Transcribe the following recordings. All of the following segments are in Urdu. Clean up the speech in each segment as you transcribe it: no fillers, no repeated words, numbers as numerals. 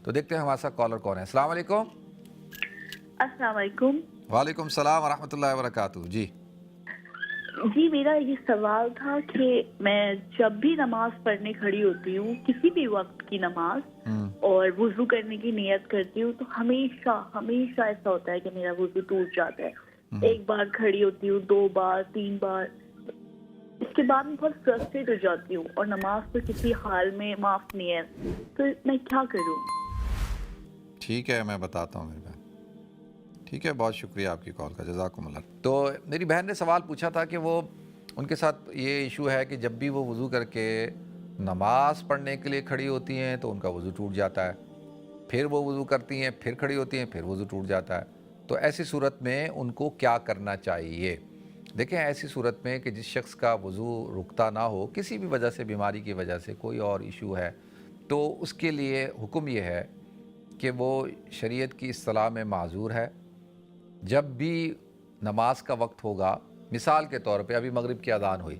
تو دیکھتے ہیں ہمارے ساتھ کالر کون ہے. السلام علیکم. السلام علیکم. وعلیکم السلام ورحمۃ اللہ وبرکاتہ. جی جی میرا یہ سوال تھا کہ میں جب بھی نماز پڑھنے کھڑی ہوتی ہوں، کسی بھی وقت کی نماز، اور وضو کرنے کی نیت کرتی ہوں، تو ہمیشہ ہمیشہ ایسا ہوتا ہے کہ میرا وضو ٹوٹ جاتا ہے. ایک بار کھڑی ہوتی ہوں، 2 بار، 3 بار، اس کے بعد میں بہت فرسٹریٹ ہو جاتی ہوں اور نماز تو کسی حال میں معاف نہیں ہے. تو میں کیا کروں؟ ٹھیک ہے، میں بتاتا ہوں میری بہن. ٹھیک ہے، بہت شکریہ آپ کی کال کا، جزاکم اللہ. تو میری بہن نے سوال پوچھا تھا کہ وہ ان کے ساتھ یہ ایشو ہے کہ جب بھی وہ وضو کر کے نماز پڑھنے کے لیے کھڑی ہوتی ہیں تو ان کا وضو ٹوٹ جاتا ہے. پھر وہ وضو کرتی ہیں، پھر کھڑی ہوتی ہیں، پھر وضو ٹوٹ جاتا ہے. تو ایسی صورت میں ان کو کیا کرنا چاہیے؟ دیکھیں، ایسی صورت میں کہ جس شخص کا وضو رکتا نہ ہو، کسی بھی وجہ سے، بیماری کی وجہ سے، کوئی اور ایشو ہے، تو اس کے لیے حکم یہ ہے کہ وہ شریعت کی اصطلاح میں معذور ہے. جب بھی نماز کا وقت ہوگا، مثال کے طور پہ ابھی مغرب کی اذان ہوئی،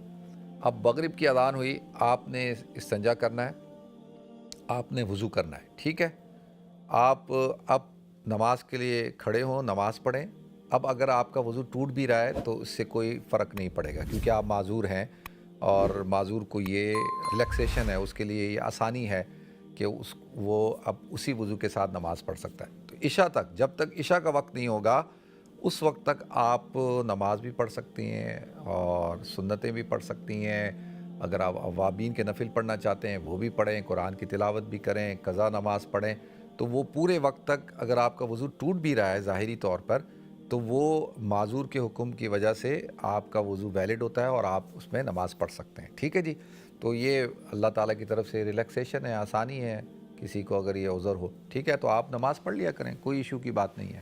اب مغرب کی اذان ہوئی، آپ نے استنجا کرنا ہے، آپ نے وضو کرنا ہے. ٹھیک ہے، آپ اب نماز کے لیے کھڑے ہوں، نماز پڑھیں. اب اگر آپ کا وضو ٹوٹ بھی رہا ہے تو اس سے کوئی فرق نہیں پڑے گا، کیونکہ آپ معذور ہیں، اور معذور کو یہ ریلیکسیشن ہے، اس کے لیے یہ آسانی ہے کہ وہ اب اسی وضو کے ساتھ نماز پڑھ سکتا ہے. تو عشاء تک، جب تک عشاء کا وقت نہیں ہوگا، اس وقت تک آپ نماز بھی پڑھ سکتی ہیں اور سنتیں بھی پڑھ سکتی ہیں. اگر آپ اوابین کے نفل پڑھنا چاہتے ہیں وہ بھی پڑھیں، قرآن کی تلاوت بھی کریں، قضا نماز پڑھیں. تو وہ پورے وقت تک اگر آپ کا وضو ٹوٹ بھی رہا ہے ظاہری طور پر، تو وہ معذور کے حکم کی وجہ سے آپ کا وضو ویلڈ ہوتا ہے اور آپ اس میں نماز پڑھ سکتے ہیں. ٹھیک ہے جی. تو یہ اللہ تعالیٰ کی طرف سے ریلیکسیشن ہے، آسانی ہے کسی کو اگر یہ عذر ہو. ٹھیک ہے، تو آپ نماز پڑھ لیا کریں، کوئی ایشو کی بات نہیں ہے.